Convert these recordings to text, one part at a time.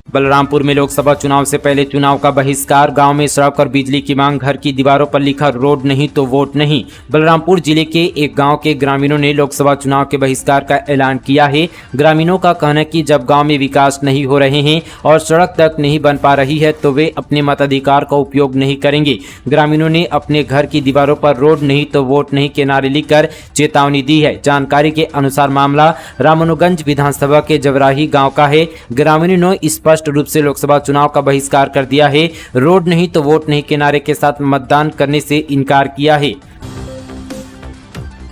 बलरामपुर में लोकसभा चुनाव से पहले चुनाव का बहिष्कार, गांव में सड़क और बिजली की मांग, घर की दीवारों पर लिखा रोड नहीं तो वोट नहीं। बलरामपुर जिले के एक गांव के ग्रामीणों ने लोकसभा चुनाव के बहिष्कार का ऐलान किया है। ग्रामीणों का कहना है कि जब गांव में विकास नहीं हो रहे हैं और सड़क तक नहीं बन पा रही है तो वे अपने मताधिकार का उपयोग नहीं करेंगे। ग्रामीणों ने अपने घर की दीवारों पर रोड नहीं तो वोट नहीं के नारे लिखकर चेतावनी दी है। जानकारी के अनुसार मामला रामानुगंज विधानसभा के जवराही गाँव का है। ग्रामीणों ने स्पष्ट रूप से लोकसभा चुनाव का बहिष्कार कर दिया है। रोड नहीं तो वोट नहीं के नारे के साथ मतदान करने से इनकार किया है।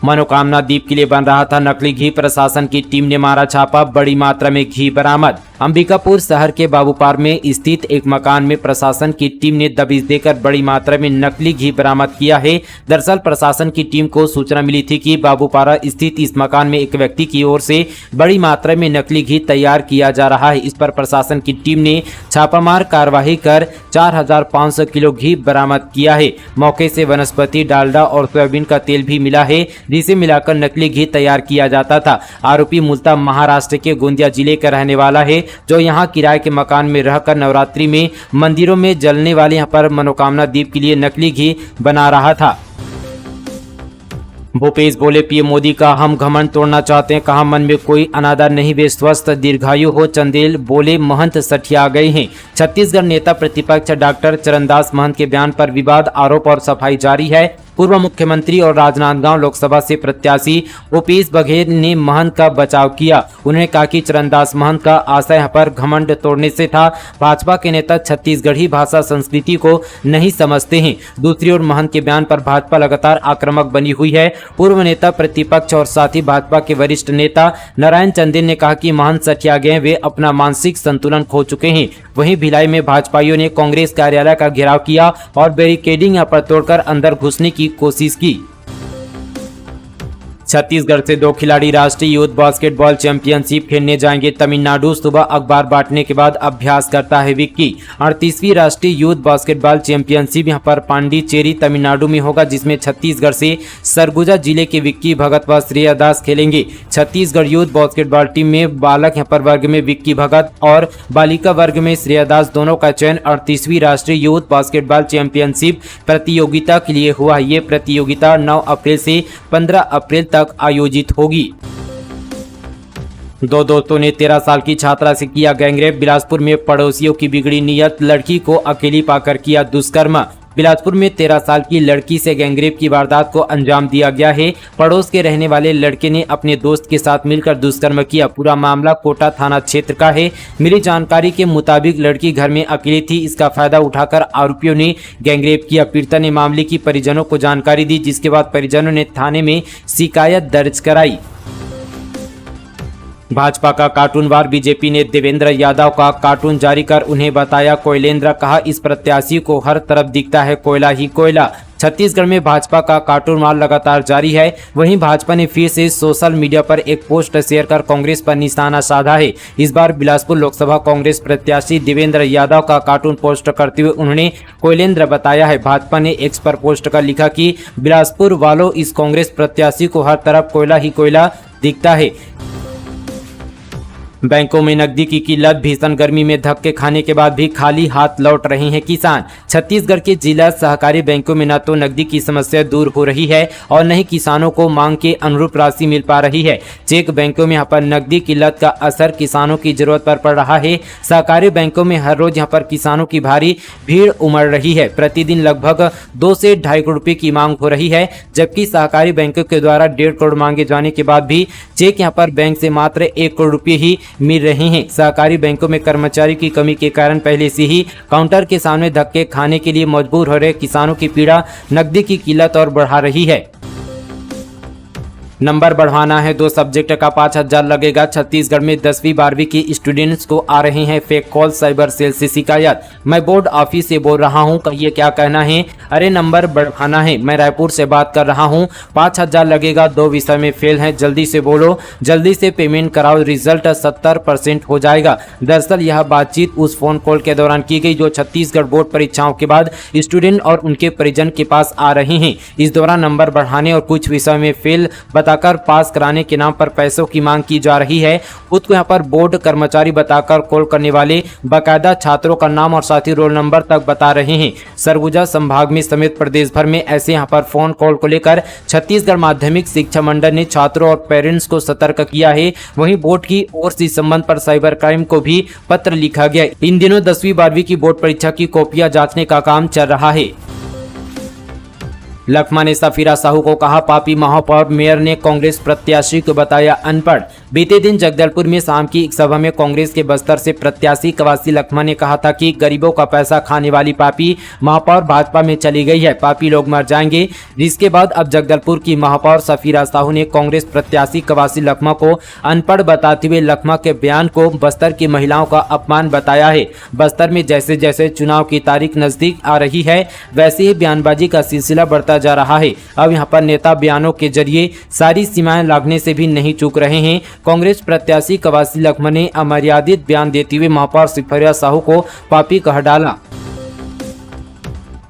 मनोकामना द्वीप के लिए बन रहा था नकली घी, प्रशासन की टीम ने मारा छापा, बड़ी मात्रा में घी बरामद। अंबिकापुर शहर के बाबूपार में स्थित एक मकान में प्रशासन की टीम ने दबिश देकर बड़ी मात्रा में नकली घी बरामद किया है। दरअसल प्रशासन की टीम को सूचना मिली थी कि बाबूपारा स्थित इस मकान में एक व्यक्ति की ओर से बड़ी मात्रा में नकली घी तैयार किया जा रहा है। इस पर प्रशासन की टीम ने छापामार कार्रवाई कर 4500 किलो घी बरामद किया है। मौके से वनस्पति, डालडा और सोयाबीन का तेल भी मिला है, जिसे मिलाकर नकली घी तैयार किया जाता था। आरोपी मूलतः महाराष्ट्र के गोंदिया जिले का रहने वाला है, जो यहां किराए के मकान में रहकर नवरात्रि में मंदिरों में जलने वाले यहां पर मनोकामना द्वीप के लिए नकली घी बना रहा था। भूपेश बोले, पीएम मोदी का हम घमंड तोड़ना चाहते हैं, कहा मन में कोई अनादर नहीं, वे स्वस्थ दीर्घायु हो। चंदेल बोले, महंत सठिया गए हैं। छत्तीसगढ़ नेता प्रतिपक्ष डॉक्टर चरणदास महंत के बयान पर विवाद, आरोप और सफाई जारी है। पूर्व मुख्यमंत्री और राजनांदगांव लोकसभा से प्रत्याशी भूपेश बघेल ने महंत का बचाव किया। उन्होंने कहा कि चरणदास महंत का आशय यहाँ पर घमंड तोड़ने से था। भाजपा के नेता छत्तीसगढ़ी भाषा संस्कृति को नहीं समझते हैं। दूसरी ओर महंत के बयान पर भाजपा लगातार आक्रामक बनी हुई है। पूर्व नेता प्रतिपक्ष और साथ ही भाजपा के वरिष्ठ नेता नारायण चंदेल ने कहा कि महंत सठिया गए, वे अपना मानसिक संतुलन खो चुके हैं। वहीं भिलाई में भाजपाइयों ने कांग्रेस कार्यालय का घेराव किया और बैरिकेडिंग यहाँ पर तोड़कर अंदर घुसने की कोशिश की। छत्तीसगढ़ से 2 खिलाड़ी राष्ट्रीय यूथ बास्केटबॉल चैंपियनशिप खेलने जाएंगे तमिलनाडु। सुबह अखबार बांटने के बाद अभ्यास करता है विक्की। 38वीं राष्ट्रीय यूथ बास्केटबॉल चैंपियनशिप यहां पर पांडिचेरी तमिलनाडु में होगा, जिसमें छत्तीसगढ़ से सरगुजा जिले के विक्की भगत व श्रेया दास खेलेंगे। छत्तीसगढ़ यूथ बास्केटबॉल टीम में बालक यहां पर वर्ग में विक्की भगत और बालिका वर्ग में श्रेया दास दोनों का चयन 38वीं राष्ट्रीय यूथ बास्केटबॉल चैंपियनशिप प्रतियोगिता के लिए हुआ। ये प्रतियोगिता 9 अप्रैल से 15 अप्रैल तक आयोजित होगी। 2 दोस्तों ने 13 साल की छात्रा से किया गैंगरेप। बिलासपुर में पड़ोसियों की बिगड़ी नीयत, लड़की को अकेली पाकर किया दुष्कर्म। बिलासपुर में 13 साल की लड़की से गैंगरेप की वारदात को अंजाम दिया गया है। पड़ोस के रहने वाले लड़के ने अपने दोस्त के साथ मिलकर दुष्कर्म किया। पूरा मामला कोटा थाना क्षेत्र का है। मिली जानकारी के मुताबिक लड़की घर में अकेली थी। इसका फायदा उठाकर आरोपियों ने गैंगरेप किया। पीड़िता ने मामले की परिजनों को जानकारी दी, जिसके बाद परिजनों ने थाने में शिकायत दर्ज कराई। भाजपा का कार्टूनवार, बीजेपी ने देवेंद्र यादव का कार्टून जारी कर उन्हें बताया कोयलेंद्र। कहा, इस प्रत्याशी को हर तरफ दिखता है कोयला ही कोयला। छत्तीसगढ़ में भाजपा का कार्टूनवार लगातार जारी है। वहीं भाजपा ने फिर से सोशल मीडिया पर एक पोस्ट शेयर कर कांग्रेस पर निशाना साधा है। इस बार बिलासपुर लोकसभा कांग्रेस प्रत्याशी देवेंद्र यादव का कार्टून पोस्ट करते हुए उन्होंने कोयलेंद्र बताया है। भाजपा ने एक्स पर पोस्ट कर लिखा कि बिलासपुर वालों, इस कांग्रेस प्रत्याशी को हर तरफ कोयला ही कोयला दिखता है। बैंकों में नकदी की किल्लत, भीषण गर्मी में धक्के खाने के बाद भी खाली हाथ लौट रहे हैं किसान। छत्तीसगढ़ के जिला सहकारी बैंकों में न तो नकदी की समस्या दूर हो रही है और न ही किसानों को मांग के अनुरूप राशि मिल पा रही है। चेक बैंकों में यहाँ पर नकदी किल्लत का असर किसानों की जरूरत पर पड़ रहा है। सहकारी बैंकों में हर रोज यहाँ पर किसानों की भारी भीड़ उमड़ रही है। प्रतिदिन लगभग 2 से 2.5 करोड़ रुपए की मांग हो रही है, जबकि सहकारी बैंकों के द्वारा 1.5 करोड़ मांगे जाने के बाद भी चेक यहाँ पर बैंक से मात्र 1 करोड़ रुपए ही मिल रहे हैं। सहकारी बैंकों में कर्मचारी की कमी के कारण पहले से ही काउंटर के सामने धक्के खाने के लिए मजबूर हो रहे किसानों की पीड़ा नकदी की किल्लत और बढ़ा रही है। नंबर बढ़वाना है, 2 सब्जेक्ट का 5000 लगेगा। छत्तीसगढ़ में 10वीं 12वीं की स्टूडेंट्स को आ रहे हैं फेक कॉल, साइबर सेल से शिकायत। मैं बोर्ड ऑफिस से बोल रहा हूं, कहिए क्या कहना है। अरे नंबर बढ़वाना है, मैं रायपुर से बात कर रहा हूं, 5000 लगेगा, 2 विषय में फेल है, जल्दी से बोलो, जल्दी से पेमेंट कराओ, रिजल्ट 70% हो जाएगा। दरअसल यह बातचीत उस फोन कॉल के दौरान की गई जो छत्तीसगढ़ बोर्ड परीक्षाओं के बाद स्टूडेंट और उनके परिजन के पास आ रहे हैं। इस दौरान नंबर बढ़ाने और कुछ विषय में फेल बता बताकर पास कराने के नाम पर पैसों की मांग की जा रही है। खुद को यहाँ पर बोर्ड कर्मचारी बताकर कॉल करने वाले बाकायदा छात्रों का नाम और साथ ही रोल नंबर तक बता रहे हैं। सरगुजा संभाग में समेत प्रदेश भर में ऐसे यहाँ पर फोन कॉल को लेकर छत्तीसगढ़ माध्यमिक शिक्षा मंडल ने छात्रों और पेरेंट्स को सतर्क किया है। वहीं बोर्ड की ओर से इस संबंध पर साइबर क्राइम को भी पत्र लिखा गया। इन दिनों 10वीं 12वीं की बोर्ड परीक्षा की कॉपियां जांचने का काम चल रहा है। लखमा ने सफीरा साहू को कहा, पापी महापौर मेयर ने कांग्रेस प्रत्याशी को बताया अनपढ़। बीते दिन जगदलपुर में शाम की एक सभा में कांग्रेस के बस्तर से प्रत्याशी कवासी लखमा ने कहा था कि गरीबों का पैसा खाने वाली पापी महापौर भाजपा में चली गई है, पापी लोग मर जाएंगे। जिसके बाद अब जगदलपुर की महापौर सफीरा साहू ने कांग्रेस प्रत्याशी कवासी लखमा को अनपढ़ बताते हुए लखमा के बयान को बस्तर की महिलाओं का अपमान बताया है। बस्तर में जैसे जैसे चुनाव की तारीख नजदीक आ रही है वैसे ही बयानबाजी का सिलसिला बढ़ता जा रहा है। अब यहाँ पर नेता बयानों के जरिए सारी सीमाएं लागने से भी नहीं चूक रहे हैं। कांग्रेस प्रत्याशी कवासी लखमा ने अमर्यादित बयान देते हुए महापौर सफीरा साहू को पापी कह डाला।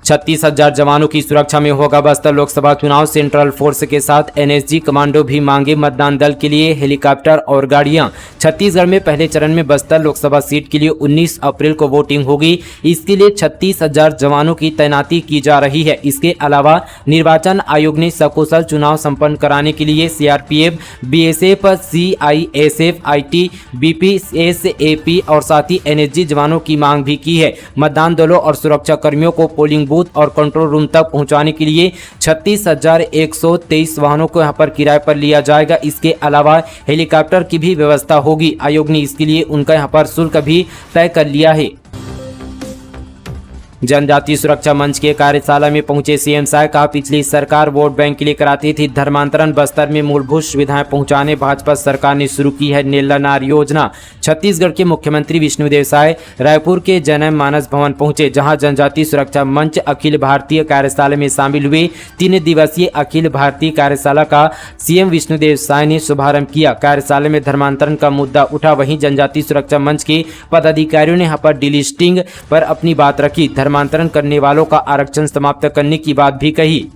36,000 जवानों की सुरक्षा में होगा बस्तर लोकसभा चुनाव। सेंट्रल फोर्स के साथ एनएसजी कमांडो भी मांगे मतदान दल के लिए हेलीकॉप्टर और गाड़ियां। छत्तीसगढ़ में पहले चरण में बस्तर लोकसभा सीट के लिए 19 अप्रैल को वोटिंग होगी। इसके लिए 36,000 जवानों की तैनाती की जा रही है। इसके अलावा निर्वाचन आयोग ने सकुशल चुनाव संपन्न कराने के लिए सीआरपीएफ, बीएसएफ, सीआईएसएफ, आईटी, बीपीएसएपी और साथ ही एनएसजी जवानों की मांग भी की है। मतदान दलों और सुरक्षा कर्मियों को पोलिंग बूथ और कंट्रोल रूम तक पहुंचाने के लिए 36,123 वाहनों को यहां पर किराए पर लिया जाएगा। इसके अलावा हेलीकॉप्टर की भी व्यवस्था होगी। आयोग ने इसके लिए उनका यहां पर शुल्क भी तय कर लिया है। जनजातीय सुरक्षा मंच के कार्यशाला में पहुंचे सीएम साहब कहा, पिछली सरकार वोट बैंक के लिए कराती थी धर्मांतरण। बस्तर में मूलभूत सुविधाएं पहुंचाने भाजपा सरकार ने शुरू की है नीला नार योजना। छत्तीसगढ़ के मुख्यमंत्री विष्णुदेव साय रायपुर के जनम मानस भवन पहुंचे, जहां जनजातीय सुरक्षा मंच अखिल भारतीय कार्यशाला में शामिल हुए। 3 दिवसीय अखिल भारतीय कार्यशाला का सीएम विष्णुदेव साय ने शुभारंभ किया। कार्यशाला में धर्मांतरण का मुद्दा उठा। वहीं जनजातीय सुरक्षा मंच के पदाधिकारियों ने यहाँ पर डिलिस्टिंग पर अपनी बात रखी। धर्मांतरण करने वालों का आरक्षण समाप्त करने की बात भी कही।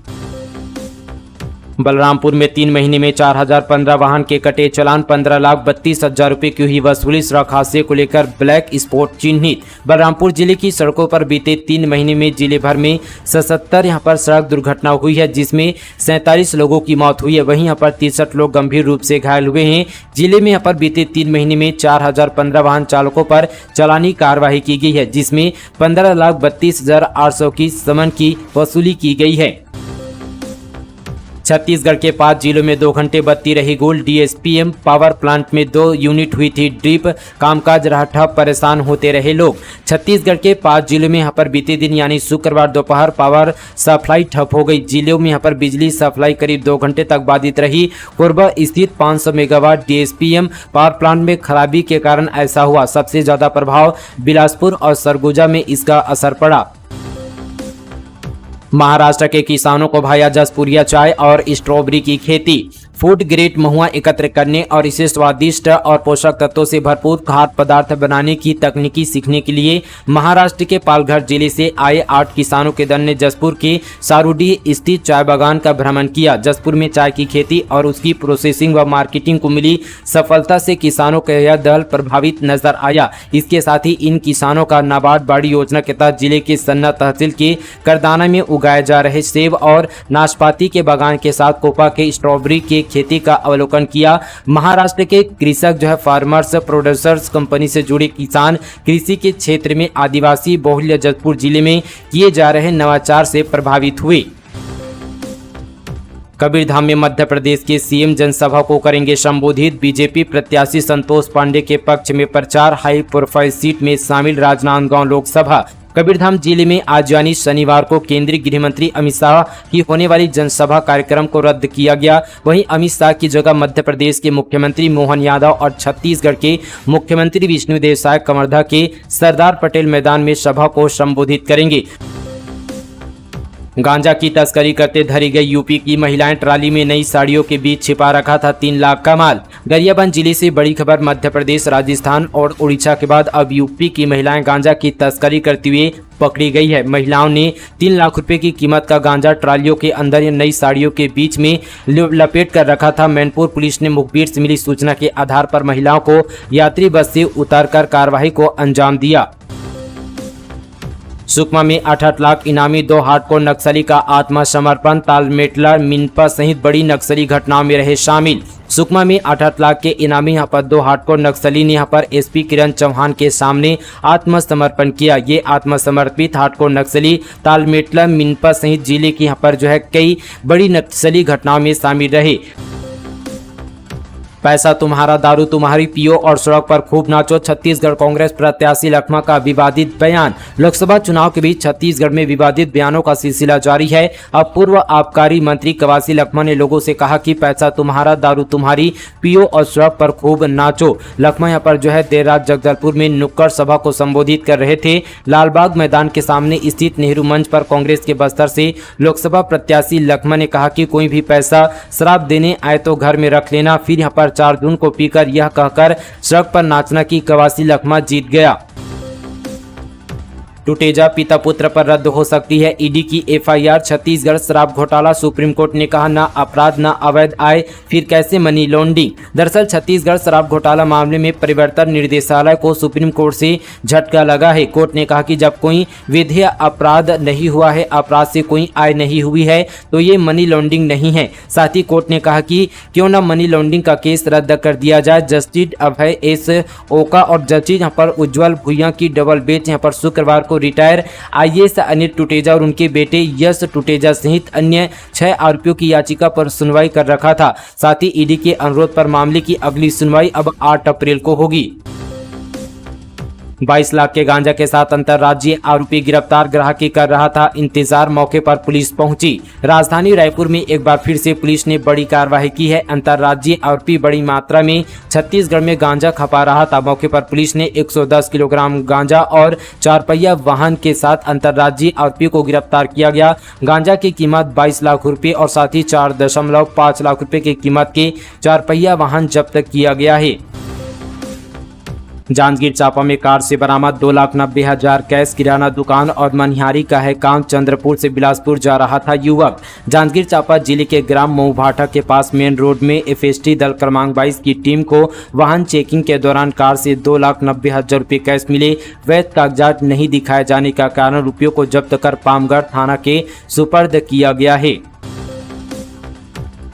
बलरामपुर में 3 महीने में 4,015 वाहन के कटे चालान, 15,32,000 रुपए की हुई वसूली। सड़क हादसे को लेकर ब्लैक स्पॉट चिन्हित। बलरामपुर जिले की सड़कों पर बीते 3 महीने में जिले भर में 77 यहाँ पर सड़क दुर्घटना हुई है, जिसमें 47 लोगों की मौत हुई है। वहीं यहाँ पर 63 लोग गंभीर रूप से घायल हुए हैं। जिले में यहाँ पर बीते 3 महीने में 4,015 वाहन चालकों पर चालानी कार्रवाई की गई है, जिसमें 15,32,800 की समन की वसूली की गई है। छत्तीसगढ़ के 5 जिलों में 2 घंटे बत्ती रही गुल। डीएसपीएम पावर प्लांट में 2 यूनिट हुई थी ड्रिप, कामकाज रहा ठप, परेशान होते रहे लोग। छत्तीसगढ़ के 5 जिलों में यहाँ पर बीते दिन यानी शुक्रवार दोपहर पावर सप्लाई ठप हो गई। जिलों में यहाँ पर बिजली सप्लाई करीब 2 घंटे तक बाधित रही। कोरबा स्थित 500 मेगावाट डीएसपीएम पावर प्लांट में खराबी के कारण ऐसा हुआ। सबसे ज्यादा प्रभाव बिलासपुर और सरगुजा में इसका असर पड़ा। महाराष्ट्र के किसानों को भाया जसपुरिया चाय और स्ट्रॉबेरी की खेती। फूड ग्रेड महुआ एकत्र करने और इसे स्वादिष्ट और पोषक तत्वों से भरपूर खाद्य पदार्थ बनाने की तकनीकी सीखने के लिए महाराष्ट्र के पालघर जिले से आए 8 किसानों के दल ने जसपुर के सारूडी स्थित चाय बागान का भ्रमण किया। जसपुर में चाय की खेती और उसकी प्रोसेसिंग व मार्केटिंग को मिली सफलता से किसानों का यह दल प्रभावित नजर आया। इसके साथ ही इन किसानों का नाबार्ड बाड़ी योजना के तहत जिले के सन्ना तहसील के करदाना में उगाए जा रहे सेब और नाशपाती के बागान के साथ कोपा के स्ट्रॉबेरी के खेती का अवलोकन किया। महाराष्ट्र के कृषक जो है फार्मर्स प्रोड्यूसर्स कंपनी से जुड़े किसान कृषि के क्षेत्र में आदिवासी बहुल्य जसपुर जिले में किए जा रहे नवाचार से प्रभावित हुए। कबीरधाम में मध्य प्रदेश के सीएम जनसभा को करेंगे संबोधित। बीजेपी प्रत्याशी संतोष पांडे के पक्ष में प्रचार। हाई प्रोफाइल सीट में शामिल राजनांदगांव लोकसभा। कबीरधाम जिले में आज यानी शनिवार को केंद्रीय गृह मंत्री अमित शाह की होने वाली जनसभा कार्यक्रम को रद्द किया गया। वहीं अमित शाह की जगह मध्य प्रदेश के मुख्यमंत्री मोहन यादव और छत्तीसगढ़ के मुख्यमंत्री विष्णुदेव साय कवर्धा के सरदार पटेल मैदान में सभा को संबोधित करेंगे। गांजा की तस्करी करते धरी गई यूपी की महिलाएं, ट्राली में नई साड़ियों के बीच छिपा रखा था 3 लाख का माल। गरियाबंद जिले से बड़ी खबर। मध्य प्रदेश, राजस्थान और उड़ीसा के बाद अब यूपी की महिलाएं गांजा की तस्करी करती हुई पकड़ी गई है। महिलाओं ने 3 लाख रुपए की कीमत का गांजा ट्रालियों के अंदर या नई साड़ियों के बीच में लपेट कर रखा था। मैनपुर पुलिस ने मुखबिर से मिली सूचना के आधार पर महिलाओं को यात्री बस से उतारकर कार्रवाई को अंजाम दिया। सुकमा में 8 लाख इनामी 2 हार्डकोर नक्सली का आत्मसमर्पण। तालमेटला, मिनपा सहित बड़ी नक्सली घटनाओं में रहे शामिल। सुकमा में 8 लाख के इनामी यहाँ पर 2 हार्डकोर नक्सली ने यहाँ पर एसपी किरण चौहान के सामने आत्मसमर्पण किया। ये आत्मसमर्पित हार्डकोर नक्सली तालमेटला, मिनपा सहित जिले की यहाँ पर जो है कई बड़ी नक्सली घटनाओं में शामिल रहे। पैसा तुम्हारा, दारू तुम्हारी, पियो और सड़क पर खूब नाचो। छत्तीसगढ़ कांग्रेस प्रत्याशी लखमा का विवादित बयान। लोकसभा चुनाव के बीच छत्तीसगढ़ में विवादित बयानों का सिलसिला जारी है। अब पूर्व आबकारी मंत्री कवासी लखमा ने लोगों से कहा कि पैसा तुम्हारा, दारू तुम्हारी, पियो और सड़क पर खूब नाचो। लखमा यहाँ पर जो है देर रात जगदलपुर में नुक्कड़ सभा को संबोधित कर रहे थे। लालबाग मैदान के सामने स्थित नेहरू मंच पर कांग्रेस के बस्तर से लोकसभा प्रत्याशी लखमा ने कहा कि कोई भी पैसा शराब देने आए तो घर में रख लेना। फिर यहाँ पर 4 जून को पीकर यह कहकर सड़क पर नाचना की कवासी लखमा जीत गया। टूटेजा, पिता पुत्र पर रद्द हो सकती है ईडी की एफआईआर। छत्तीसगढ़ शराब घोटाला, सुप्रीम कोर्ट ने कहा ना अपराध ना अवैध आय, फिर कैसे मनी लॉन्ड्रिंग। दरअसल छत्तीसगढ़ शराब घोटाला मामले में प्रवर्तन निदेशालय को सुप्रीम कोर्ट से झटका लगा है। कोर्ट ने कहा कि जब कोई विधेय अपराध नहीं हुआ है, अपराध से कोई आय नहीं हुई है, तो ये मनी लॉन्ड्रिंग नहीं है। साथ ही कोर्ट ने कहा कि क्यों न मनी लॉन्ड्रिंग का केस रद्द कर दिया जाए। जस्टिस अभय एस ओका और जस्टिस यहाँ पर उज्जवल भुइयां की डबल बेंच यहाँ पर शुक्रवार को रिटायर आईएएस अनिल टूटेजा और उनके बेटे यश टूटेजा सहित अन्य 6 आरोपियों की याचिका पर सुनवाई कर रखा था। साथ ही ईडी के अनुरोध पर मामले की अगली सुनवाई अब 8 अप्रैल को होगी। 22 लाख के गांजा के साथ अंतर्राज्यीय आरोपी गिरफ्तार। ग्राहकी कर रहा था इंतजार, मौके पर पुलिस पहुंची। राजधानी रायपुर में एक बार फिर से पुलिस ने बड़ी कार्रवाई की है। अंतर्राज्यीय आरोपी बड़ी मात्रा में छत्तीसगढ़ में गांजा खपा रहा था। मौके पर पुलिस ने 110 किलोग्राम गांजा और 4 पहिया वाहन के साथ अंतर्राज्यीय आरोपी को गिरफ्तार किया गया। गांजा की कीमत 22 लाख रुपए और साथ ही 4.5 लाख रुपए की कीमत के 4 पहिया वाहन जब्त किया गया है। जांजगीर चांपा में कार से बरामद 2,90,000 कैश। किराना दुकान और मनिहारी का है काम। चंद्रपुर से बिलासपुर जा रहा था युवक। जांजगीर चांपा जिले के ग्राम मऊभाटा के पास मेन रोड में एफएसटी दल क्रमांक 22 की टीम को वाहन चेकिंग के दौरान कार से 2,90,000 रुपये कैश मिले। वैध कागजात नहीं दिखाए जाने का कारण रुपयों को जब्त कर पामगढ़ थाना के सुपर्द किया गया है।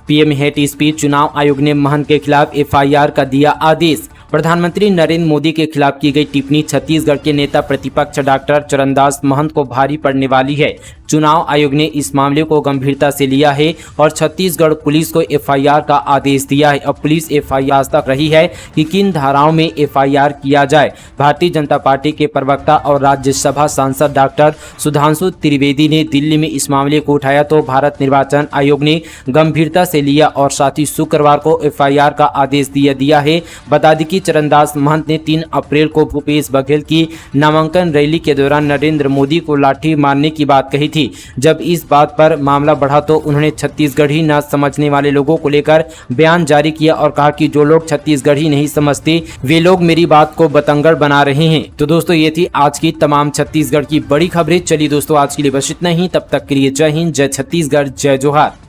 पीएम हेट स्पीच, चुनाव आयोग ने महंत के खिलाफ एफआईआर का दिया आदेश। प्रधानमंत्री नरेंद्र मोदी के खिलाफ की गई टिप्पणी छत्तीसगढ़ के नेता प्रतिपक्ष डॉक्टर चरणदास महंत को भारी पड़ने वाली है। चुनाव आयोग ने इस मामले को गंभीरता से लिया है और छत्तीसगढ़ पुलिस को एफआईआर का आदेश दिया है। अब पुलिस एफआईआर तक रही है कि किन धाराओं में एफआईआर किया जाए। भारतीय जनता पार्टी के प्रवक्ता और राज्यसभा सांसद डॉक्टर सुधांशु त्रिवेदी ने दिल्ली में इस मामले को उठाया तो भारत निर्वाचन आयोग ने गंभीरता से लिया और साथ ही शुक्रवार को एफआईआर का आदेश दिया है। बता दें कि चरणदास महंत ने 3 अप्रैल को भूपेश बघेल की नामांकन रैली के दौरान नरेंद्र मोदी को लाठी मारने की बात कही थी। जब इस बात पर मामला बढ़ा तो उन्होंने छत्तीसगढ़ी न समझने वाले लोगों को लेकर बयान जारी किया और कहा कि जो लोग छत्तीसगढ़ी नहीं समझते वे लोग मेरी बात को बतंगड़ बना रहे हैं। तो दोस्तों ये थी आज की तमाम छत्तीसगढ़ की बड़ी खबरें। चलिए दोस्तों आज के लिए बस इतना ही। तब तक के लिए जय हिंद, जय छत्तीसगढ़, जय जोहार।